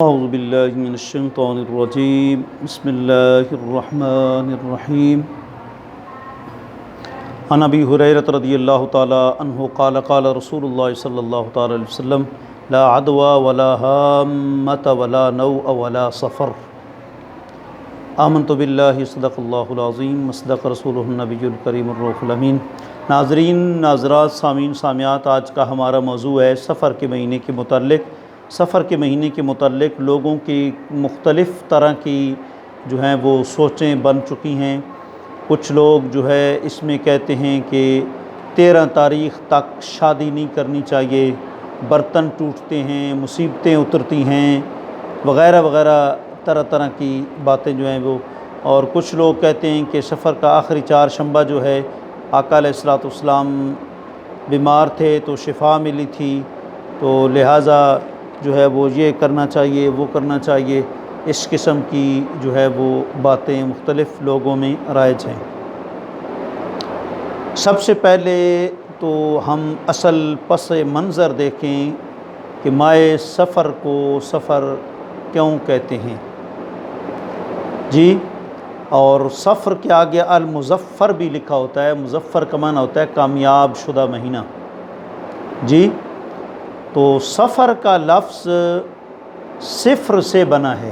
اعوذ باللہ من الشیطان الرجیم بسم اللہ الرحمن الرحیم عن ابی ہریرہ رضی اللہ تعالی عنہ قال قال رسول اللہ صلی اللہ تعالی علیہ وسلم لا عدوى ولا ہامۃ ولا نوء ولا سفر آمنت باللہ صدق اللہ العظیم وصدق رسولہ النبی الکریم الرؤوف الامین۔ ناظرین، ناظرات، سامعین، سامعات، آج کا ہمارا موضوع ہے سفر کے مہینے کے متعلق۔ سفر کے مہینے کے متعلق لوگوں کی مختلف طرح کی جو ہیں وہ سوچیں بن چکی ہیں۔ کچھ لوگ جو ہے اس میں کہتے ہیں کہ 13 تاریخ تک شادی نہیں کرنی چاہیے، برتن ٹوٹتے ہیں، مصیبتیں اترتی ہیں، وغیرہ وغیرہ طرح طرح کی باتیں جو ہیں وہ۔ اور کچھ لوگ کہتے ہیں کہ سفر کا آخری 4 شنبہ جو ہے آقا علیہ الصلوۃ والسلام بیمار تھے تو شفا ملی تھی، تو لہٰذا جو ہے وہ یہ کرنا چاہیے، وہ کرنا چاہیے۔ اس قسم کی جو ہے وہ باتیں مختلف لوگوں میں رائج ہیں۔ سب سے پہلے تو ہم اصل پس منظر دیکھیں کہ مائے سفر کو سفر کیوں کہتے ہیں جی۔ اور سفر کے آگے المظفر بھی لکھا ہوتا ہے۔ مظفر کا معنی ہوتا ہے کامیاب شدہ مہینہ جی۔ تو سفر کا لفظ صفر سے بنا ہے،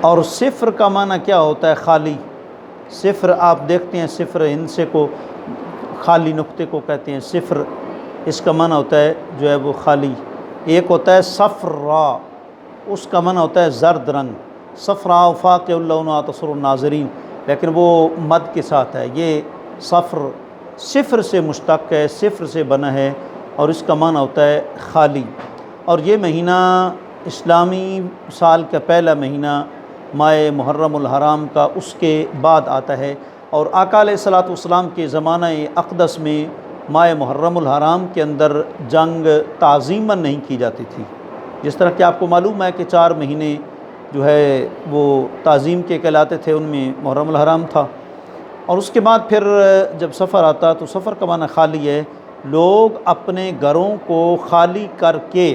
اور صفر کا معنی کیا ہوتا ہے؟ خالی۔ صفر آپ دیکھتے ہیں، صفر ہندسے کو خالی نقطے کو کہتے ہیں صفر، اس کا معنی ہوتا ہے جو ہے وہ خالی۔ ایک ہوتا ہے صفرا، اس کا معنی ہوتا ہے زرد رنگ، صفرا فاقع اللون تسر الناظرین، لیکن وہ مد کے ساتھ ہے۔ یہ صفر صفر سے مشتق ہے، صفر سے بنا ہے، اور اس کا معنی ہوتا ہے خالی۔ اور یہ مہینہ اسلامی سال کا پہلا مہینہ ماہ محرم الحرام کا اس کے بعد آتا ہے، اور آقا علیہ الصلوۃ والسلام کے زمانہ اقدس میں ماہ محرم الحرام کے اندر جنگ تعظیماً نہیں کی جاتی تھی۔ جس طرح کہ آپ کو معلوم ہے کہ 4 مہینے جو ہے وہ تعظیم کے کہلاتے تھے، ان میں محرم الحرام تھا۔ اور اس کے بعد پھر جب سفر آتا تو سفر کا معنی خالی ہے۔ لوگ اپنے گھروں کو خالی کر کے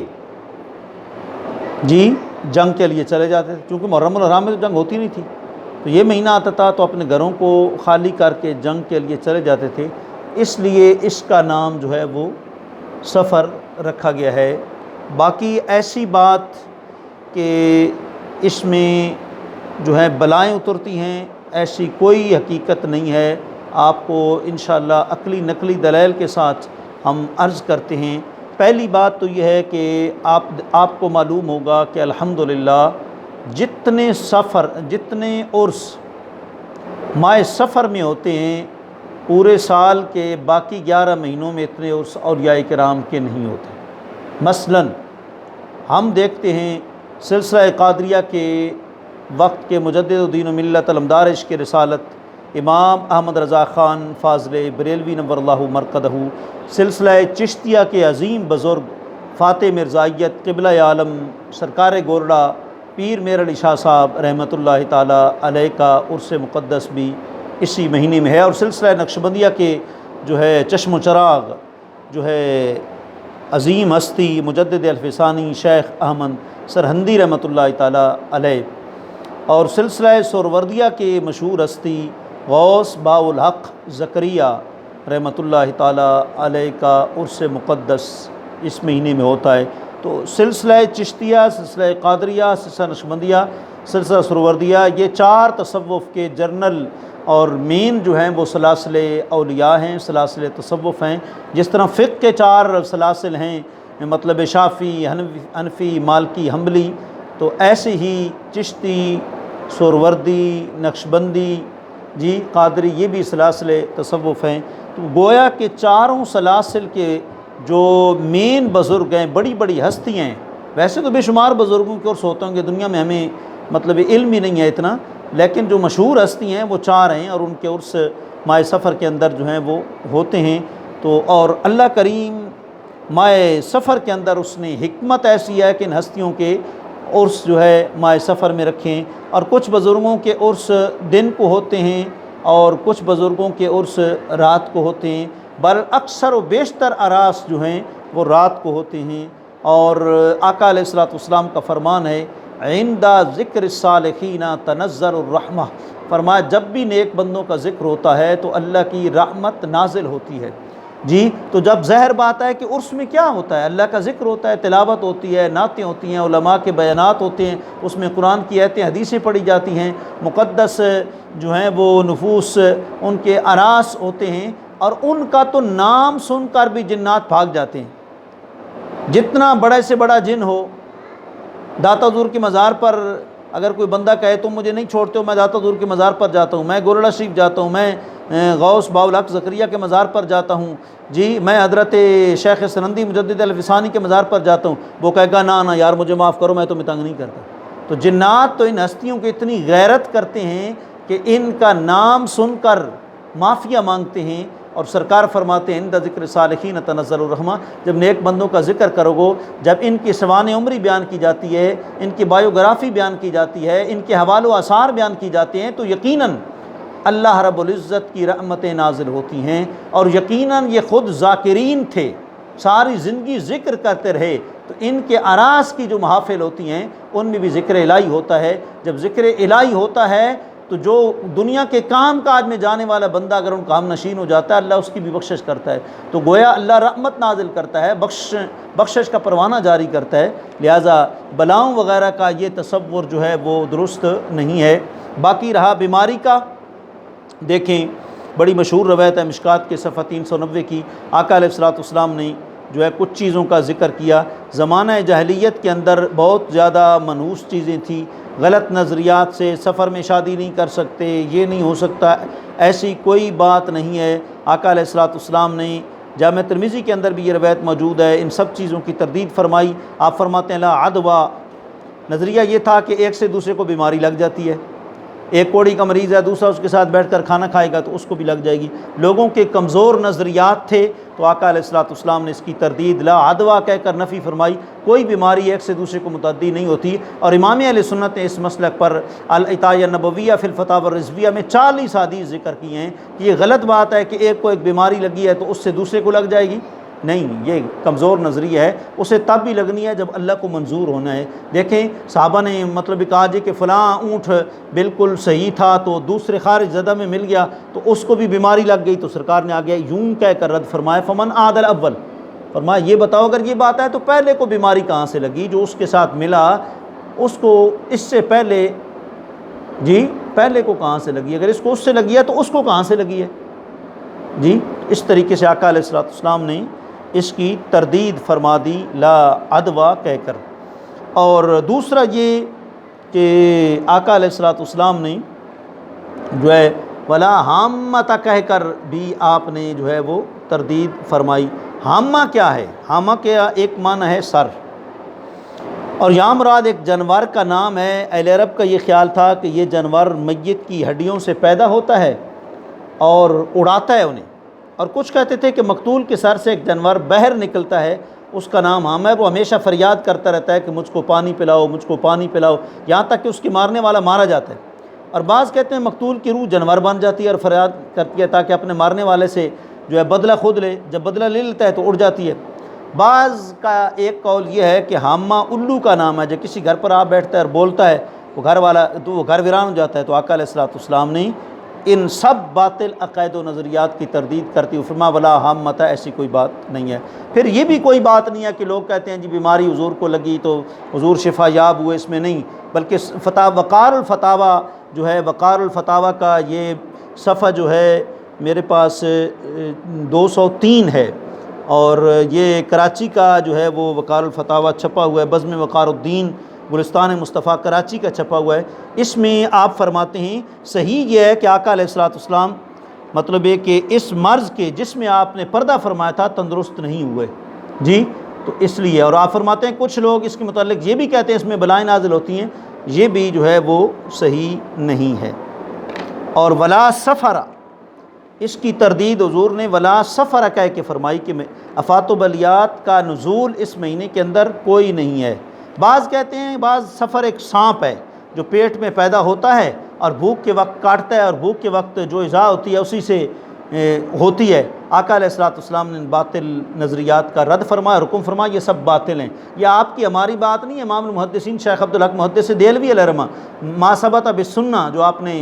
جی جنگ کے لیے چلے جاتے تھے، کیونکہ محرم الحرام میں تو جنگ ہوتی نہیں تھی، تو یہ مہینہ آتا تھا تو اپنے گھروں کو خالی کر کے جنگ کے لیے چلے جاتے تھے، اس لیے اس کا نام جو ہے وہ سفر رکھا گیا ہے۔ باقی ایسی بات کہ اس میں جو ہے بلائیں اترتی ہیں، ایسی کوئی حقیقت نہیں ہے۔ آپ کو انشاءاللہ عقلی نقلی دلائل کے ساتھ ہم عرض کرتے ہیں۔ پہلی بات تو یہ ہے کہ آپ کو معلوم ہوگا کہ الحمدللہ جتنے عرس ماہ سفر میں ہوتے ہیں، پورے سال کے باقی 11 مہینوں میں اتنے عرس اولیاء کرام کے نہیں ہوتے۔ مثلا ہم دیکھتے ہیں سلسلہ قادریہ کے وقت کے مجدد دین و ملت علمدار عشق رسالت امام احمد رضا خان فاضل بریلوی نور اللہ مرقدہ، سلسلہ چشتیہ کے عظیم بزرگ فاتح مرزائیت قبلہ عالم سرکار گورڑا پیر میر علی شاہ صاحب رحمۃ اللہ تعالیٰ علیہ کا عرس مقدس بھی اسی مہینے میں ہے۔ اور سلسلہ نقشبندیہ کے جو ہے چشم و چراغ جو ہے عظیم ہستی مجدد الفسانی شیخ احمد سرہندی رحمۃ اللہ تعالیٰ علیہ، اور سلسلہ سہروردیہ کے مشہور ہستی غوث باء الحق زکریا رحمۃ اللہ تعالیٰ علیہ کا عرس مقدس اس مہینے میں ہوتا ہے۔ تو سلسلہ چشتیہ، سلسلہ قادریہ، سلسلہ نقشبندیہ، سلسلہ سہروردیہ، یہ 4 تصوف کے جرنل اور مین جو ہیں وہ سلاسل اولیاء ہیں، سلاسل تصوف ہیں۔ جس طرح فقہ کے 4 سلاسل ہیں، مطلب شافعی، حنفی، مالکی، حنبلی، تو ایسے ہی چشتی، سہروردی، نقشبندی جی، قادری، یہ بھی سلاسل تصوف ہیں۔ تو گویا کہ 4 سلاسل کے جو مین بزرگ ہیں، بڑی بڑی ہستیاں ہیں، ویسے تو بے شمار بزرگوں کے عرس ہوتے ہوں گے دنیا میں، ہمیں مطلب علم ہی نہیں ہے اتنا، لیکن جو مشہور ہستی ہیں وہ 4 ہیں، اور ان کے عرس ماہ سفر کے اندر جو ہیں وہ ہوتے ہیں۔ تو اور اللہ کریم ماہ سفر کے اندر اس نے حکمت ایسی ہے کہ ان ہستیوں کے عرس جو ہے ماہ سفر میں رکھیں، اور کچھ بزرگوں کے عرس دن کو ہوتے ہیں اور کچھ بزرگوں کے عرس رات کو ہوتے ہیں، بل اکثر و بیشتر اعراس جو ہیں وہ رات کو ہوتے ہیں۔ اور آقا علیہ الصلوۃ والسلام کا فرمان ہے عند ذکر الصالحین تنزل الرحمہ، فرمایا جب بھی نیک بندوں کا ذکر ہوتا ہے تو اللہ کی رحمت نازل ہوتی ہے۔ جی تو جب ظاہر بات ہے کہ عرس میں کیا ہوتا ہے، اللہ کا ذکر ہوتا ہے، تلاوت ہوتی ہے، نعتیں ہوتی ہیں، علماء کے بیانات ہوتے ہیں، اس میں قرآن کی آیتیں حدیثیں پڑھی جاتی ہیں، مقدس جو ہیں وہ نفوس ان کے اراس ہوتے ہیں، اور ان کا تو نام سن کر بھی جنات بھاگ جاتے ہیں۔ جتنا بڑے سے بڑا جن ہو، داتا حضور کی مزار پر اگر کوئی بندہ کہے تم مجھے نہیں چھوڑتے ہو، میں داتا حضور کی مزار پر جاتا ہوں، میں گولڑا شریف جاتا ہوں، میں غوث باؤل حق زکریا کے مزار پر جاتا ہوں، جی میں حضرت شیخ سنندی مجدد الفسانی کے مزار پر جاتا ہوں، وہ کہے گا نا یار مجھے معاف کرو، میں تمہیں تنگ نہیں کرتا۔ تو جنات تو ان ہستیوں کی اتنی غیرت کرتے ہیں کہ ان کا نام سن کر معافیہ مانگتے ہیں، اور سرکار فرماتے ہیں عند ذکر صالحین تنزل الرحمہ، جب نیک بندوں کا ذکر کرو گو، جب ان کی سوان عمری بیان کی جاتی ہے، ان کی بایوگرافی بیان کی جاتی ہے، ان کے حوال و آثار بیان کی جاتے ہیں، تو یقیناً اللہ رب العزت کی رحمتیں نازل ہوتی ہیں۔ اور یقیناً یہ خود ذاکرین تھے، ساری زندگی ذکر کرتے رہے، تو ان کے اراس کی جو محافل ہوتی ہیں ان میں بھی ذکر الہی ہوتا ہے۔ جب ذکر الہی ہوتا ہے تو جو دنیا کے کام کاج میں جانے والا بندہ اگر ان کا ہم نشین ہو جاتا ہے، اللہ اس کی بھی بخشش کرتا ہے، تو گویا اللہ رحمت نازل کرتا ہے، بخشش کا پروانہ جاری کرتا ہے، لہٰذا بلاؤں وغیرہ کا یہ تصور جو ہے وہ درست نہیں ہے۔ باقی رہا بیماری کا، دیکھیں بڑی مشہور روایت ہے مشکات کے صفحہ 390 کی، آقا علیہ الصلوۃ والسلام نے جو ہے کچھ چیزوں کا ذکر کیا۔ زمانہ جاہلیت کے اندر بہت زیادہ منحوس چیزیں تھیں، غلط نظریات سے سفر میں شادی نہیں کر سکتے، یہ نہیں ہو سکتا، ایسی کوئی بات نہیں ہے۔ آقا علیہ الصلوۃ والسلام نے جامع ترمذی کے اندر بھی یہ روایت موجود ہے، ان سب چیزوں کی تردید فرمائی۔ آپ فرماتے ہیں لا عدویٰ، نظریہ یہ تھا کہ ایک سے دوسرے کو بیماری لگ جاتی ہے، ایک کوڑی کا مریض ہے، دوسرا اس کے ساتھ بیٹھ کر کھانا کھائے گا تو اس کو بھی لگ جائے گی۔ لوگوں کے کمزور نظریات تھے، تو آقا علیہ الصلوۃ والسلام نے اس کی تردید لا عدویٰ کہہ کر نفی فرمائی، کوئی بیماری ایک سے دوسرے کو متعدی نہیں ہوتی۔ اور امام اہل سنت نے اس مسلک پر العطایہ النبویہ فی الفتاوی الرضویہ میں 40 حدیث ذکر کی ہیں کہ یہ غلط بات ہے کہ ایک کو ایک بیماری لگی ہے تو اس سے دوسرے کو لگ جائے گی، نہیں، یہ کمزور نظریہ ہے، اسے تب بھی لگنی ہے جب اللہ کو منظور ہونا ہے۔ دیکھیں صحابہ نے مطلب کہا جی کہ فلاں اونٹ بالکل صحیح تھا تو دوسرے خارج زدہ میں مل گیا تو اس کو بھی بیماری لگ گئی، تو سرکار نے آگے یوں کہہ کر رد فرمایا فمن عاد الاول، فرمایا یہ بتاؤ اگر یہ بات ہے تو پہلے کو بیماری کہاں سے لگی، جو اس کے ساتھ ملا اس کو اس سے پہلے، جی پہلے کو کہاں سے لگی، اگر اس کو اس سے لگی ہے تو اس کو کہاں سے لگی ہے، جی اس طریقے سے آقا علیہ الصلوۃ والسلام نے اس کی تردید فرما دی لا عدویٰ کہہ کر۔ اور دوسرا یہ کہ آقا علیہ الصلوۃ والسلام نے جو ہے ولا حامۃ کہہ کر بھی آپ نے جو ہے وہ تردید فرمائی۔ حامہ کیا ہے؟ حامہ کیا ایک معنی ہے سر، اور یہاں مراد ایک جانور کا نام ہے۔ اہل عرب کا یہ خیال تھا کہ یہ جانور میت کی ہڈیوں سے پیدا ہوتا ہے اور اڑاتا ہے انہیں، اور کچھ کہتے تھے کہ مقتول کے سر سے ایک جانور بہر نکلتا ہے، اس کا نام حامہ ہے، وہ ہمیشہ فریاد کرتا رہتا ہے کہ مجھ کو پانی پلاؤ، مجھ کو پانی پلاؤ، یہاں تک کہ اس کی مارنے والا مارا جاتا ہے۔ اور بعض کہتے ہیں مقتول کی روح جانور بن جاتی ہے اور فریاد کرتی ہے تاکہ اپنے مارنے والے سے جو ہے بدلہ خود لے، جب بدلہ لے لیتا ہے تو اڑ جاتی ہے۔ بعض کا ایک قول یہ ہے کہ حامہ الو کا نام ہے، جب کسی گھر پر آپ بیٹھتا ہے اور بولتا ہے وہ گھر والا تو وہ گھر ویران ہو جاتا ہے، تو آقا علیہ الصلوۃ والسلام نے ان سب باطل عقائد و نظریات کی تردید کرتی ہوئے فرمایا ولا حامۃ، ایسی کوئی بات نہیں ہے۔ پھر یہ بھی کوئی بات نہیں ہے کہ لوگ کہتے ہیں جی بیماری حضور کو لگی تو حضور شفا یاب ہوئے، اس میں نہیں، بلکہ وقار الفتاویٰ جو ہے، وقار الفتاویٰ کا یہ صفحہ جو ہے میرے پاس 203 ہے، اور یہ کراچی کا جو ہے وہ وقار الفتاویٰ چھپا ہوا ہے، بزم وقار الدین گلستان مصطفیٰ کراچی کا چھپا ہوا ہے۔ اس میں آپ فرماتے ہیں صحیح یہ ہے کہ آقا علیہ الصلوۃ والسلام مطلب ہے کہ اس مرض کے جس میں آپ نے پردہ فرمایا تھا تندرست نہیں ہوئے، جی تو اس لیے، اور آپ فرماتے ہیں کچھ لوگ اس کے متعلق یہ بھی کہتے ہیں اس میں بلائیں نازل ہوتی ہیں، یہ بھی جو ہے وہ صحیح نہیں ہے۔ اور ولا سفر، اس کی تردید حضور نے ولا سفر کہہ کے فرمائی کہ افات و بلیات کا نزول اس مہینے کے اندر کوئی نہیں ہے۔ بعض کہتے ہیں بعض سفر ایک سانپ ہے جو پیٹ میں پیدا ہوتا ہے اور بھوک کے وقت کاٹتا ہے، اور بھوک کے وقت جو اذا ہوتی ہے اسی سے ہوتی ہے، آقا علیہ الصلوۃ والسلام نے ان باطل نظریات کا رد فرمایا اور حکم فرمایا یہ سب باطل ہیں۔ یہ آپ کی ہماری بات نہیں ہے، امام المحدثین شیخ عبدالحق محدث دہلوی علیہ رحمہ ما ثبت بالسنہ، جو آپ نے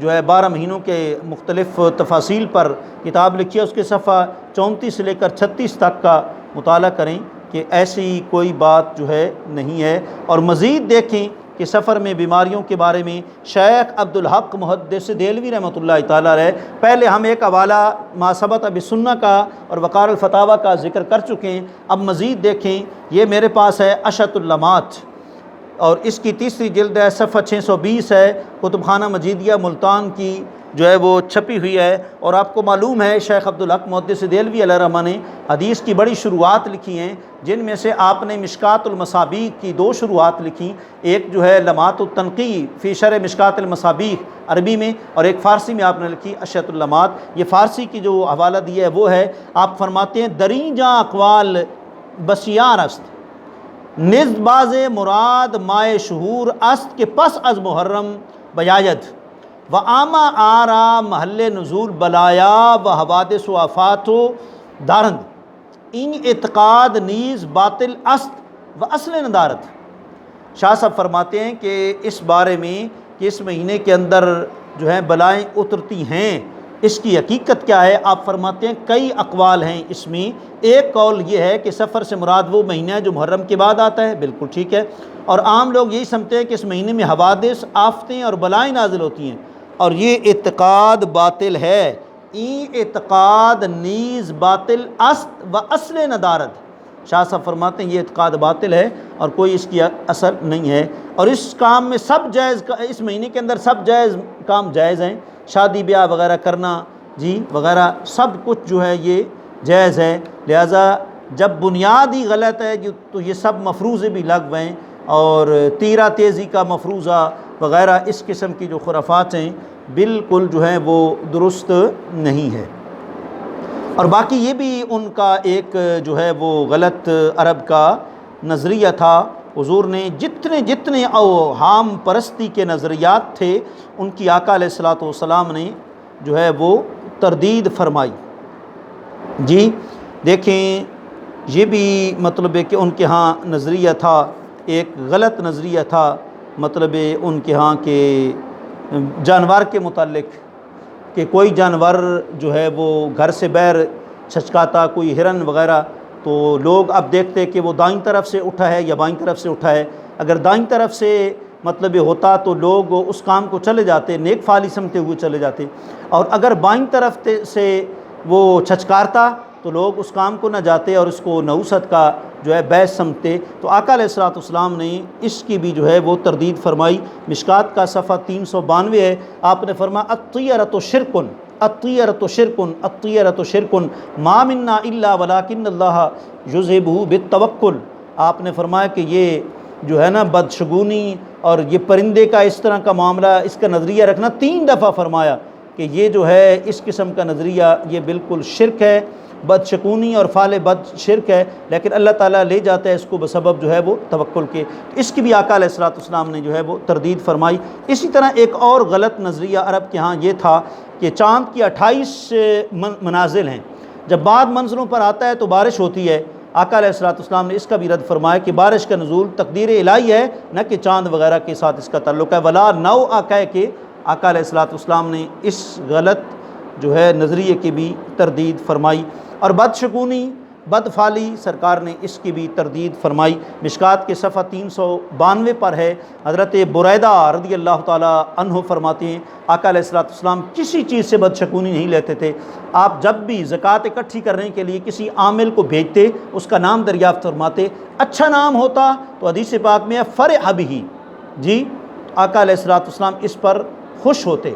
12 مہینوں کے مختلف تفاصیل پر کتاب لکھی ہے، اس کے صفحہ 34 سے لے کر 36 تک کا مطالعہ کریں کہ ایسی کوئی بات نہیں ہے۔ اور مزید دیکھیں کہ سفر میں بیماریوں کے بارے میں شیخ عبدالحق محدث دہلوی رحمۃ اللہ تعالیٰ علیہ، پہلے ہم ایک حوالہ ما ثبت بالسنہ کا اور وقار الفتاویٰ کا ذکر کر چکے ہیں، اب مزید دیکھیں، یہ میرے پاس ہے اشۃ اللمات اور اس کی تیسری جلد ہے، صفحہ 620 ہے، کتب خانہ مجیدیہ ملتان کی وہ چھپی ہوئی ہے۔ اور آپ کو معلوم ہے شیخ عبدالحق محدث دہلوی علیہ رحمہ نے حدیث کی بڑی شروحات لکھی ہیں، جن میں سے آپ نے مشکات المصابیح کی 2 شروحات لکھی، ایک لمات التنقی فی شرح مشکات المصابیح عربی میں، اور ایک فارسی میں آپ نے لکھی اشۃ اللمات۔ یہ فارسی کی جو حوالہ دیا ہے وہ ہے، آپ فرماتے ہیں دریں جاں اقوال بسیار است، نزد باز مراد مائے شہور است کے پس از محرم بیاید، و آما آرا محل نزول بلایا و حوادث و آفات و دارند، این اعتقاد نیز باطل است و اصل ندارت۔ شاہ صاحب فرماتے ہیں کہ اس بارے میں کہ اس مہینے کے اندر بلائیں اترتی ہیں، اس کی حقیقت کیا ہے؟ آپ فرماتے ہیں کئی اقوال ہیں اس میں۔ ایک قول یہ ہے کہ سفر سے مراد وہ مہینہ ہے جو محرم کے بعد آتا ہے، بالکل ٹھیک ہے، اور عام لوگ یہی سمجھتے ہیں کہ اس مہینے میں حوادث، آفتیں اور بلائیں نازل ہوتی ہیں، اور یہ اعتقاد باطل ہے۔ این اعتقاد نیز باطل است و اصل ندارت۔ شاہ صاحب فرماتے ہیں یہ اعتقاد باطل ہے اور کوئی اس کی اثر نہیں ہے، اور اس کام میں سب جائز، اس مہینے کے اندر سب جائز کام جائز ہیں، شادی بیاہ وغیرہ کرنا وغیرہ سب کچھ یہ جائز ہے، لہٰذا جب بنیاد ہی غلط ہے تو یہ سب مفروضے بھی لغو ہیں، اور تیرہ تیزی کا مفروضہ وغیرہ اس قسم کی جو خرافات ہیں بالکل وہ درست نہیں ہے۔ اور باقی یہ بھی ان کا ایک وہ غلط عرب کا نظریہ تھا۔ حضور نے جتنے اوہام پرستی کے نظریات تھے ان کی آقا علیہ الصلوۃ والسلام نے وہ تردید فرمائی۔ دیکھیں یہ بھی مطلب ہے کہ ان کے ہاں نظریہ تھا، ایک غلط نظریہ تھا، مطلب ان کے ہاں کہ جانور کے متعلق کہ کوئی جانور وہ گھر سے باہر چھچکاتا، کوئی ہرن وغیرہ، تو لوگ اب دیکھتے کہ وہ دائیں طرف سے اٹھا ہے یا بائیں طرف سے اٹھا ہے۔ اگر دائیں طرف سے مطلب ہوتا تو لوگ اس کام کو چلے جاتے، نیک فعلی سمتے ہوئے چلے جاتے، اور اگر بائیں طرف سے وہ چھچکارتا تو لوگ اس کام کو نہ جاتے اور اس کو نحوست کا بیعث سمجھتے۔ تو آقا علیہ الصلوۃ والسلام نے اس کی بھی وہ تردید فرمائی۔ مشکات کا صفحہ 392 ہے، آپ نے فرمایا الطیرۃ شرکن، الطیرۃ شرکن، الطیرۃ شرکن، ما منا الا ولکن اللہ یذہبہ بالتوکل۔ آپ نے فرمایا کہ یہ بدشگونی اور یہ پرندے کا اس طرح کا معاملہ، اس کا نظریہ رکھنا 3 دفعہ فرمایا کہ یہ اس قسم کا نظریہ یہ بالکل شرک ہے، بدشگونی اور فعل بد شرک ہے، لیکن اللہ تعالیٰ لے جاتا ہے اس کو بسبب وہ توکل کے۔ اس کی بھی آقا علیہ الصلوۃ والسلام نے وہ تردید فرمائی۔ اسی طرح ایک اور غلط نظریہ عرب کے ہاں یہ تھا کہ چاند کی 28 منازل ہیں، جب بعد منزلوں پر آتا ہے تو بارش ہوتی ہے۔ آقا علیہ الصلوۃ والسلام نے اس کا بھی رد فرمایا کہ بارش کا نزول تقدیر الہی ہے، نہ کہ چاند وغیرہ کے ساتھ اس کا تعلق ہے، ولا نو کہہ کے آقا علیہ الصلوۃ والسلام نے اس غلط نظریے کی بھی تردید فرمائی۔ اور بدشگونی، بدفعلی، سرکار نے اس کی بھی تردید فرمائی۔ مشکات کے صفحہ 392 پر ہے، حضرت بریدہ رضی اللہ تعالیٰ عنہ فرماتے ہیں آقا علیہ الصلوۃ والسلام کسی چیز سے بدشگونی نہیں لیتے تھے۔ آپ جب بھی زکوٰۃ اکٹھی کرنے کے لیے کسی عامل کو بھیجتے، اس کا نام دریافت فرماتے، اچھا نام ہوتا تو حدیث پاک میں فرح بہ، آقا علیہ الصلوۃ والسلام اس پر خوش ہوتے،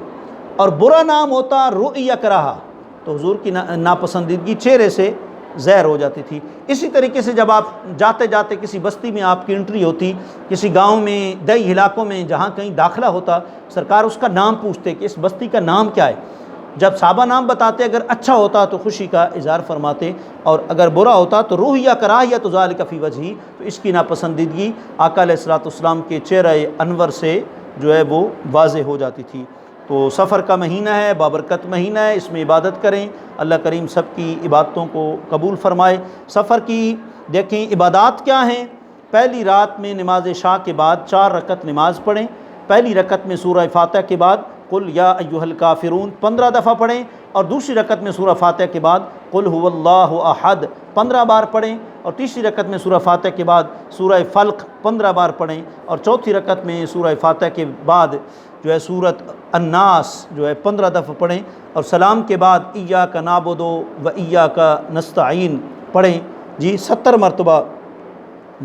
اور برا نام ہوتا رؤی کراہا تو حضور کی ناپسندیدگی چہرے سے ظاہر ہو جاتی تھی۔ اسی طریقے سے جب آپ جاتے جاتے کسی بستی میں آپ کی انٹری ہوتی، کسی گاؤں میں، دیہی علاقوں میں جہاں کہیں داخلہ ہوتا، سرکار اس کا نام پوچھتے کہ اس بستی کا نام کیا ہے۔ جب صحابہ نام بتاتے، اگر اچھا ہوتا تو خوشی کا اظہار فرماتے، اور اگر برا ہوتا تو روح یا کراہیت ذالک فی وجہہ، تو اس کی ناپسندیدگی آقا علیہ الصلوۃ والسلام کے چہرہ انور سے وہ واضح ہو جاتی تھی۔ تو تو سفر کا مہینہ ہے، بابرکت مہینہ ہے، اس میں عبادت کریں، اللہ کریم سب کی عبادتوں کو قبول فرمائے۔ سفر کی دیکھیں عبادات کیا ہیں۔ پہلی رات میں نماز عشاء کے بعد 4 رکعت نماز پڑھیں۔ پہلی رکعت میں سورہ فاتحہ کے بعد قل یا ایھا الکافرون 15 دفعہ پڑھیں، اور دوسری رکعت میں سورہ فاتحہ کے بعد قل هو اللہ احد 15 بار پڑھیں، اور تیسری رکعت میں سورہ فاتحہ کے بعد سورہ فلق 15 بار پڑھیں، اور چوتھی رکعت میں سورہ فاتحہ کے بعد جو ہے سورۃ الناس جو ہے 15 دفعہ پڑھیں، اور سلام کے بعد ایاک نعبد و ایاک نستعین پڑھیں۔ جی 70 مرتبہ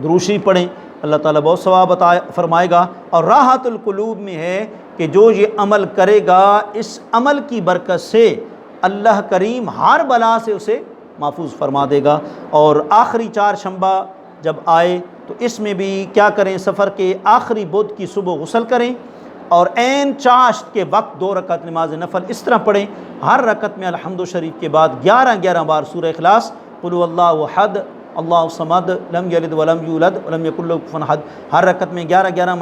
درود شریف پڑھیں، اللہ تعالیٰ بہت ثواب عطا فرمائے گا۔ اور راحت القلوب میں ہے کہ جو یہ عمل کرے گا، اس عمل کی برکت سے اللہ کریم ہر بلا سے اسے محفوظ فرما دے گا۔ اور آخری 4 شنبہ جب آئے تو اس میں بھی کیا کریں، سفر کے آخری بدھ کی صبح غسل کریں، اور عین چاشت کے وقت 2 رکعت نماز نفل اس طرح پڑھیں، ہر رکعت میں الحمد شریف کے بعد 11 بار سورہ اخلاص، قل هو اللہ احد اللہ الصمد لم یلد ولم یولد ولم یکن لہ کفوا احد، ہر رکعت میں 11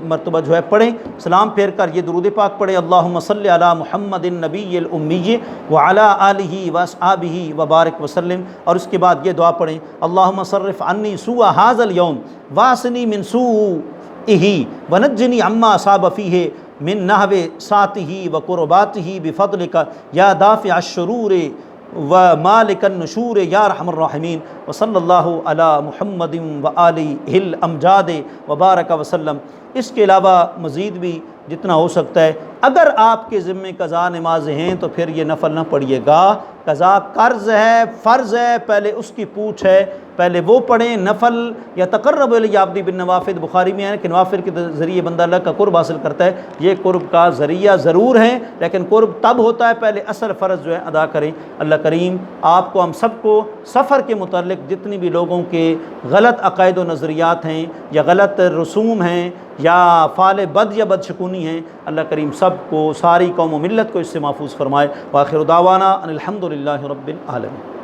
مرتبہ جو ہے پڑھیں۔ سلام پھیر کر یہ درود پاک پڑھیں، اللہم صلی علی محمد النبی الامی وعلی آلہ واصحابہ وبارک وسلم، اور اس کے بعد یہ دعا پڑھیں، اللہم صرف عنی سوء ھذا اليوم واصنی من سوءہ ونجنی عما اصاب فیہ من نحو ساعتہ وقرباتہ بفضلک یا دافع الشرور ومالک النشور یا ارحم الراحمین، وصلی اللہ علی محمد وآلہ الامجاد وبارک وسلم۔ اس کے علاوہ مزید بھی جتنا ہو سکتا ہے، اگر آپ کے ذمے قضا نمازیں ہیں تو پھر یہ نفل نہ پڑھیے گا، قضا قرض ہے، فرض ہے، پہلے اس کی پوچھ ہے، پہلے وہ پڑھیں۔ نفل یا تقرب الی عبدی بالنوافل، بخاری میں ہے کہ نوافل کے ذریعے بندہ اللہ کا قرب حاصل کرتا ہے، یہ قرب کا ذریعہ ضرور ہے، لیکن قرب تب ہوتا ہے پہلے اصل فرض جو ہے ادا کریں۔ اللہ کریم آپ کو ہم سب کو سفر کے متعلق جتنی بھی لوگوں کے غلط عقائد و نظریات ہیں یا غلط رسوم ہیں یا فعل بد یا بدشکونی ہیں، اللہ کریم سب کو، ساری قوم و ملت کو اس سے محفوظ فرمائے۔ وآخر دعوانا ان الحمد للہ رب العالمین۔